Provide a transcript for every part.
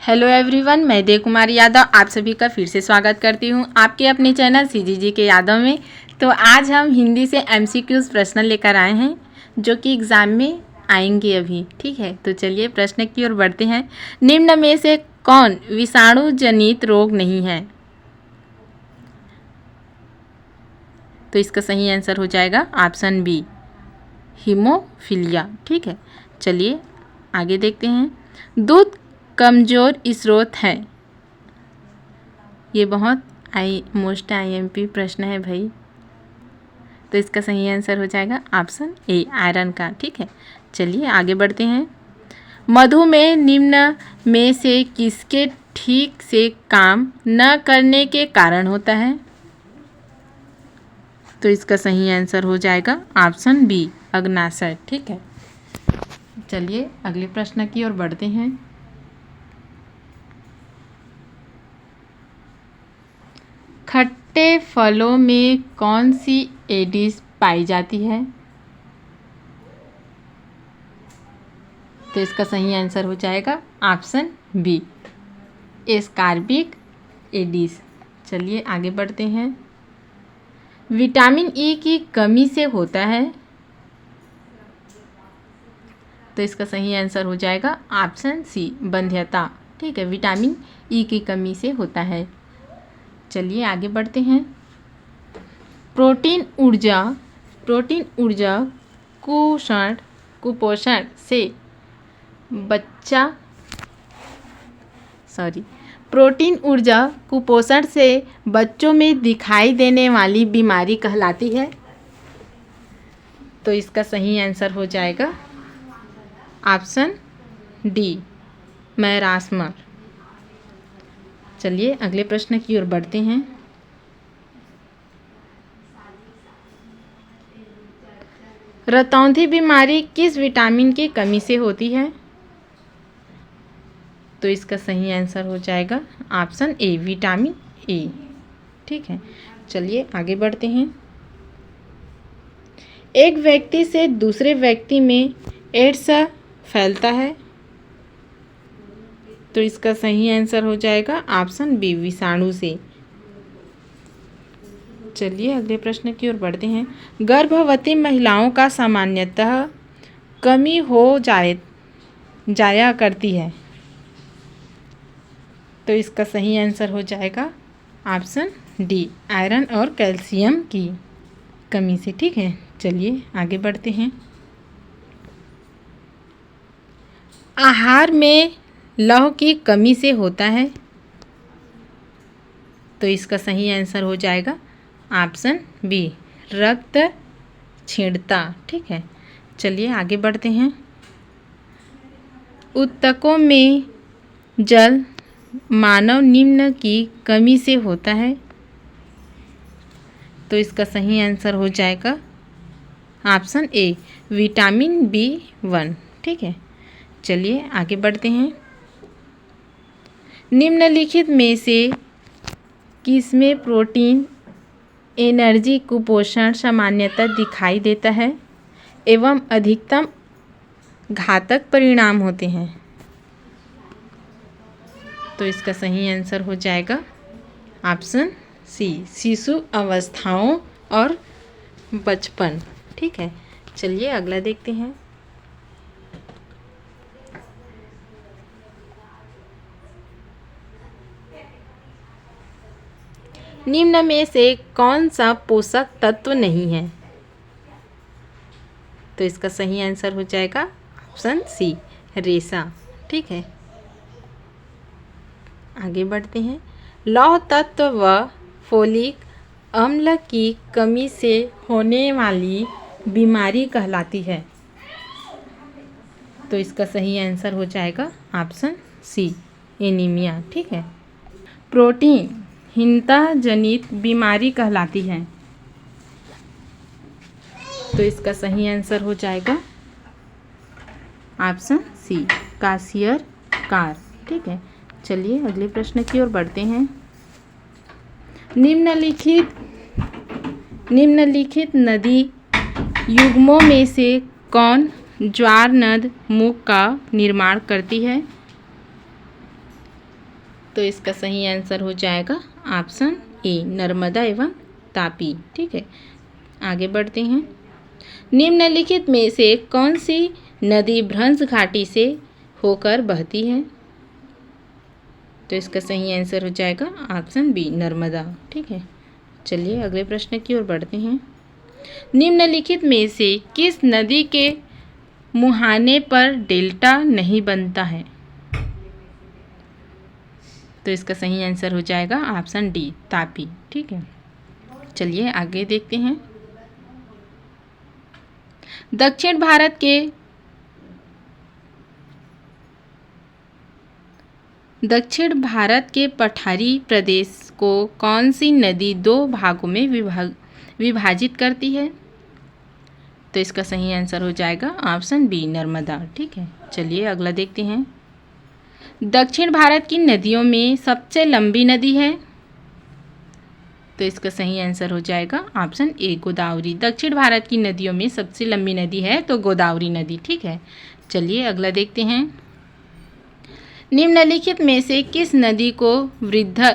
Hello everyone, मैं देव कुमारी यादव आप सभी का फिर से स्वागत करती हूं आपके अपने चैनल सीजीजी के यादव में। तो आज हम हिंदी से एमसीक्यूज प्रश्न लेकर आए हैं जो कि एग्ज़ाम में आएंगे अभी। ठीक है, तो चलिए प्रश्न की ओर बढ़ते हैं। निम्न में से कौन विषाणु जनित रोग नहीं है? तो इसका सही आंसर हो जाएगा ऑप्शन बी, हीमोफीलिया। ठीक है, चलिए आगे देखते हैं। दूध कमज़ोर स्रोत है। ये बहुत मोस्ट आईएमपी प्रश्न है भाई। तो इसका सही आंसर हो जाएगा ऑप्शन ए, आयरन का। ठीक है, चलिए आगे बढ़ते हैं। मधुमेह निम्न में से किसके ठीक से काम न करने के कारण होता है? तो इसका सही आंसर हो जाएगा ऑप्शन बी, अग्नाशय। ठीक है, चलिए अगले प्रश्न की ओर बढ़ते हैं। खट्टे फलों में कौन सी एडिस पाई जाती है? तो इसका सही आंसर हो जाएगा ऑप्शन बी, एस्कार्बिक एडिस। चलिए आगे बढ़ते हैं। विटामिन ई की कमी से होता है। तो इसका सही आंसर हो जाएगा ऑप्शन सी, बंध्यता। ठीक है, विटामिन ई की कमी से होता है। चलिए आगे बढ़ते हैं। प्रोटीन ऊर्जा कुपोषण से प्रोटीन ऊर्जा कुपोषण से बच्चों में दिखाई देने वाली बीमारी कहलाती है। तो इसका सही आंसर हो जाएगा ऑप्शन डी, मैरास्मर। चलिए अगले प्रश्न की ओर बढ़ते हैं। रतौंधी बीमारी किस विटामिन की कमी से होती है? तो इसका सही आंसर हो जाएगा ऑप्शन ए, विटामिन ए। ठीक है, चलिए आगे बढ़ते हैं। एक व्यक्ति से दूसरे व्यक्ति में एड्स फैलता है। तो इसका सही आंसर हो जाएगा ऑप्शन बी, विषाणु से। चलिए अगले प्रश्न की ओर बढ़ते हैं। गर्भवती महिलाओं का सामान्यतः कमी हो जाया करती है। तो इसका सही आंसर हो जाएगा ऑप्शन डी, आयरन और कैल्शियम की कमी से। ठीक है, चलिए आगे बढ़ते हैं। आहार में लौह की कमी से होता है। तो इसका सही आंसर हो जाएगा ऑप्शन बी, रक्त छीणता। ठीक है, चलिए आगे बढ़ते हैं। ऊतकों में जल मानव निम्न की कमी से होता है। तो इसका सही आंसर हो जाएगा ऑप्शन ए, विटामिन B1। ठीक है, चलिए आगे बढ़ते हैं। निम्नलिखित में से किसमें प्रोटीन एनर्जी कुपोषण सामान्यतः दिखाई देता है एवं अधिकतम घातक परिणाम होते हैं? तो इसका सही आंसर हो जाएगा ऑप्शन सी, शिशु अवस्थाओं और बचपन। ठीक है, चलिए अगला देखते हैं। निम्न में से कौन सा पोषक तत्व नहीं है? तो इसका सही आंसर हो जाएगा ऑप्शन सी, रेशा। ठीक है, आगे बढ़ते हैं। लौह तत्व व फोलिक अम्ल की कमी से होने वाली बीमारी कहलाती है। तो इसका सही आंसर हो जाएगा ऑप्शन सी, एनीमिया। ठीक है, प्रोटीन हीनता जनित बीमारी कहलाती है। तो इसका सही आंसर हो जाएगा ऑप्शन सी, क्वाशियरकार। ठीक है, चलिए अगले प्रश्न की ओर बढ़ते हैं। निम्नलिखित नदी युग्मों में से कौन ज्वार नद मुख का निर्माण करती है? तो इसका सही आंसर हो जाएगा ऑप्शन ए, नर्मदा एवं तापी। ठीक है, आगे बढ़ते हैं। निम्नलिखित में से कौन सी नदी भ्रंश घाटी से होकर बहती है? तो इसका सही आंसर हो जाएगा ऑप्शन बी, नर्मदा। ठीक है, चलिए अगले प्रश्न की ओर बढ़ते हैं। निम्नलिखित में से किस नदी के मुहाने पर डेल्टा नहीं बनता है? तो इसका सही आंसर हो जाएगा ऑप्शन डी, तापी। ठीक है, चलिए आगे देखते हैं। दक्षिण भारत के पठारी प्रदेश को कौन सी नदी दो भागों में विभाजित करती है? तो इसका सही आंसर हो जाएगा ऑप्शन बी, नर्मदा। ठीक है, चलिए अगला देखते हैं। दक्षिण भारत की नदियों में सबसे लंबी नदी है? तो इसका सही आंसर हो जाएगा ऑप्शन ए, गोदावरी। दक्षिण भारत की नदियों में सबसे लंबी नदी है तो गोदावरी नदी। ठीक है, चलिए अगला देखते हैं। निम्नलिखित में से किस नदी को वृद्ध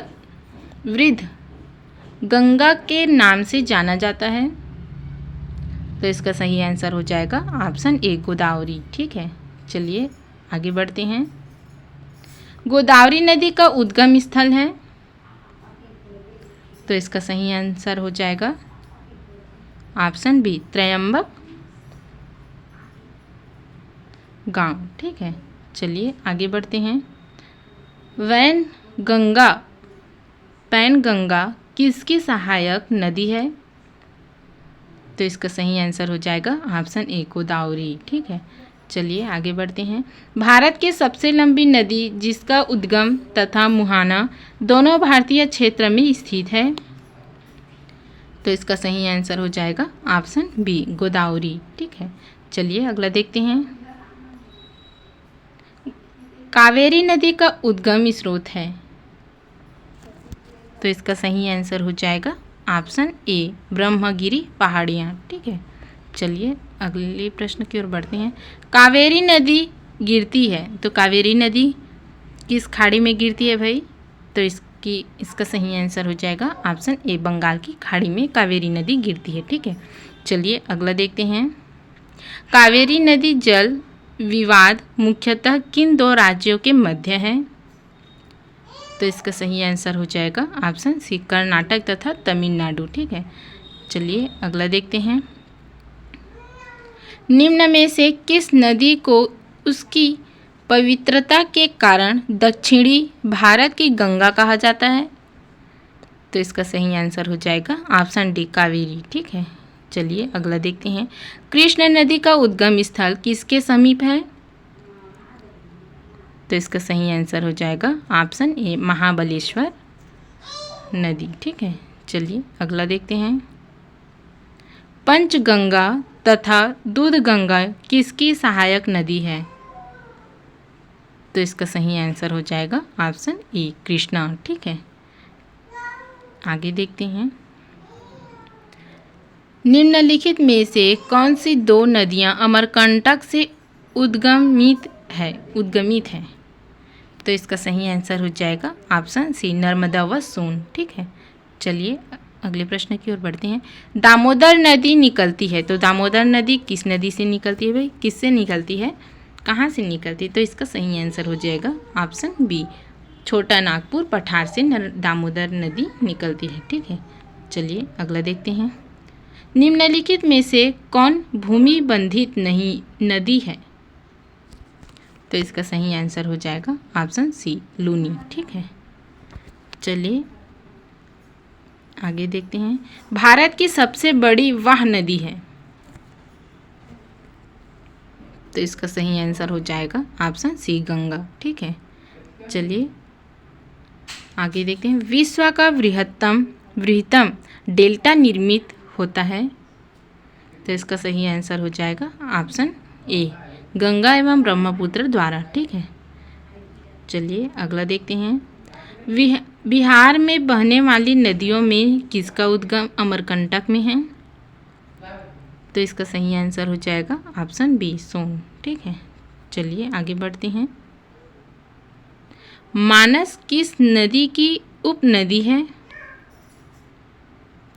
गंगा के नाम से जाना जाता है? तो इसका सही आंसर हो जाएगा ऑप्शन ए, गोदावरी। ठीक है, चलिए आगे बढ़ते हैं। गोदावरी नदी का उद्गम स्थल है? तो इसका सही आंसर हो जाएगा ऑप्शन बी, त्रयंबक गांव। ठीक है, चलिए आगे बढ़ते हैं। पैनगंगा किसकी सहायक नदी है? तो इसका सही आंसर हो जाएगा ऑप्शन ए, गोदावरी। ठीक है, चलिए आगे बढ़ते हैं। भारत की सबसे लंबी नदी जिसका उद्गम तथा मुहाना दोनों भारतीय क्षेत्र में स्थित है? तो इसका सही आंसर हो जाएगा ऑप्शन बी, गोदावरी। ठीक है, चलिए अगला देखते हैं। कावेरी नदी का उद्गम स्रोत है? तो इसका सही आंसर हो जाएगा ऑप्शन ए, ब्रह्मगिरी पहाड़ियाँ। ठीक है, चलिए अगले प्रश्न की ओर बढ़ते हैं। कावेरी नदी गिरती है तो कावेरी नदी किस खाड़ी में गिरती है भाई? तो इसका सही आंसर हो जाएगा ऑप्शन ए, बंगाल की खाड़ी में कावेरी नदी गिरती है। ठीक है, चलिए अगला देखते हैं। कावेरी नदी जल विवाद मुख्यतः किन दो राज्यों के मध्य है? तो इसका सही आंसर हो जाएगा ऑप्शन सी, कर्नाटक तथा तमिलनाडु। ठीक है, चलिए अगला देखते हैं। निम्न में से किस नदी को उसकी पवित्रता के कारण दक्षिणी भारत की गंगा कहा जाता है? तो इसका सही आंसर हो जाएगा ऑप्शन डी, कावेरी। ठीक है, चलिए अगला देखते हैं। कृष्ण नदी का उद्गम स्थल किसके समीप है? तो इसका सही आंसर हो जाएगा ऑप्शन ए, महाबलेश्वर नदी। ठीक है, चलिए अगला देखते हैं। पंचगंगा तथा दूधगंगा किसकी सहायक नदी है? तो इसका सही आंसर हो जाएगा ऑप्शन ए, कृष्णा। ठीक है, आगे देखते हैं। निम्नलिखित में से कौन सी दो नदियां अमरकंटक से उद्गमित है? तो इसका सही आंसर हो जाएगा ऑप्शन सी, नर्मदा व सोन। ठीक है, चलिए अगले प्रश्न की ओर बढ़ते हैं। दामोदर नदी निकलती है तो दामोदर नदी किस नदी से निकलती है भाई? किससे निकलती है, कहाँ से निकलती है? तो इसका सही आंसर हो जाएगा ऑप्शन बी, छोटा नागपुर पठार से दामोदर नदी निकलती है। ठीक है, चलिए अगला देखते हैं। निम्नलिखित में से कौन भूमि बंधित नहीं नदी है? तो इसका सही आंसर हो जाएगा ऑप्शन सी, लूनी। ठीक है, चलिए आगे देखते हैं। भारत की सबसे बड़ी वह नदी है? तो इसका सही आंसर हो जाएगा ऑप्शन सी, गंगा। ठीक है, चलिए आगे देखते हैं। विश्व का वृहत्तम डेल्टा निर्मित होता है? तो इसका सही आंसर हो जाएगा ऑप्शन ए, गंगा एवं ब्रह्मपुत्र द्वारा। ठीक है, चलिए अगला देखते हैं। बिहार में बहने वाली नदियों में किसका उद्गम अमरकंटक में है? तो इसका सही आंसर हो जाएगा ऑप्शन बी, सोन। ठीक है, चलिए आगे बढ़ते हैं। मानस किस नदी की उपनदी है?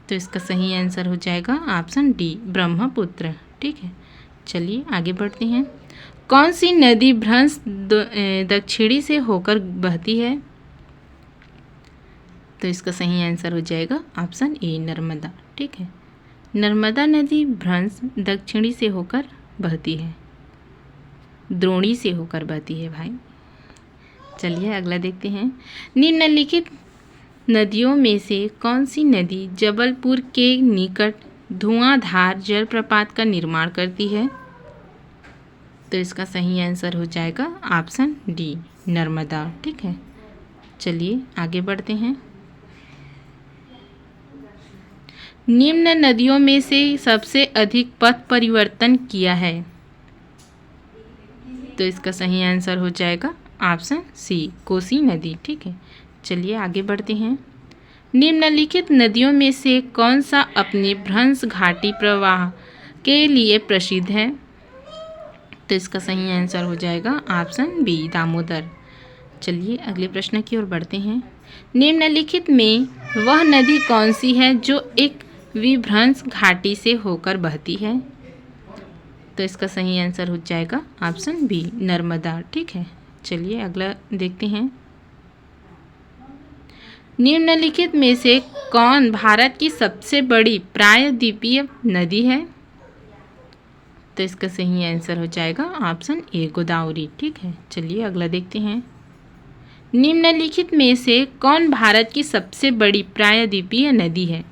तो इसका सही आंसर हो जाएगा ऑप्शन डी, ब्रह्मपुत्र। ठीक है, चलिए आगे बढ़ते हैं। कौन सी नदी भ्रंश दक्षिणी से होकर बहती है? तो इसका सही आंसर हो जाएगा ऑप्शन ए, नर्मदा। ठीक है, नर्मदा नदी भ्रंश दक्षिणी से होकर बहती है, द्रोणी से होकर बहती है भाई। चलिए अगला देखते हैं। निम्नलिखित नदियों में से कौन सी नदी जबलपुर के निकट धुआंधार जलप्रपात का निर्माण करती है? तो इसका सही आंसर हो जाएगा ऑप्शन डी, नर्मदा। ठीक है, चलिए आगे बढ़ते हैं। निम्न नदियों में से सबसे अधिक पथ परिवर्तन किया है? तो इसका सही आंसर हो जाएगा ऑप्शन सी, कोसी नदी। ठीक है, चलिए आगे बढ़ते हैं। निम्नलिखित नदियों में से कौन सा अपने भ्रंश घाटी प्रवाह के लिए प्रसिद्ध है? तो इसका सही आंसर हो जाएगा ऑप्शन बी, दामोदर। चलिए अगले प्रश्न की ओर बढ़ते हैं। निम्नलिखित में वह नदी कौन सी है जो एक विभ्रंश घाटी से होकर बहती है? तो इसका सही आंसर हो जाएगा ऑप्शन बी, नर्मदा। ठीक है, चलिए अगला देखते हैं। निम्नलिखित में से कौन भारत की सबसे बड़ी प्रायद्वीपीय नदी है? तो इसका सही आंसर हो जाएगा ऑप्शन ए, गोदावरी। ठीक है, चलिए अगला देखते हैं। निम्नलिखित में से कौन भारत की सबसे बड़ी प्रायद्वीपीय नदी है?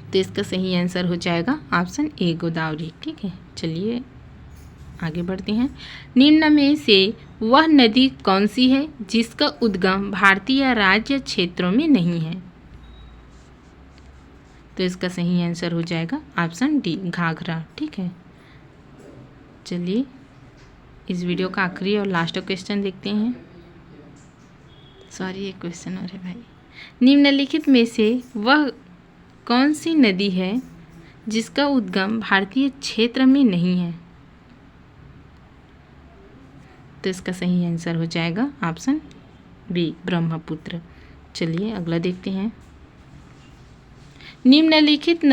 तो इसका सही आंसर हो जाएगा ऑप्शन ए, गोदावरी। ठीक है, चलिए आगे बढ़ते हैं। निम्न में से वह नदी कौन सी है जिसका उद्गम भारतीय राज्य क्षेत्रों में नहीं है? तो इसका सही आंसर हो जाएगा ऑप्शन डी, घाघरा। ठीक है, चलिए इस वीडियो का आखिरी और लास्ट क्वेश्चन देखते हैं। सॉरी, एक क्वेश्चन और है भाई। निम्नलिखित में से वह कौन सी नदी है जिसका उद्गम भारतीय क्षेत्र में नहीं है? तो इसका सही आंसर हो जाएगा ऑप्शन बी, ब्रह्मपुत्र। चलिए अगला देखते हैं। निम्नलिखित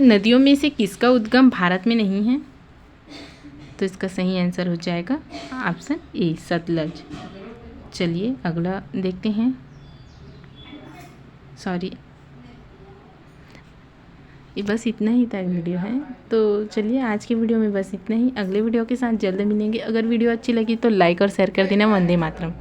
नदियों में से किसका उद्गम भारत में नहीं है? तो इसका सही आंसर हो जाएगा ऑप्शन ए, सतलज। चलिए अगला देखते हैं। सॉरी, ये बस इतना ही था वीडियो है। तो चलिए आज की वीडियो में बस इतना ही। अगले वीडियो के साथ जल्द मिलेंगे। अगर वीडियो अच्छी लगी तो लाइक और शेयर कर देना। वंदे मातरम।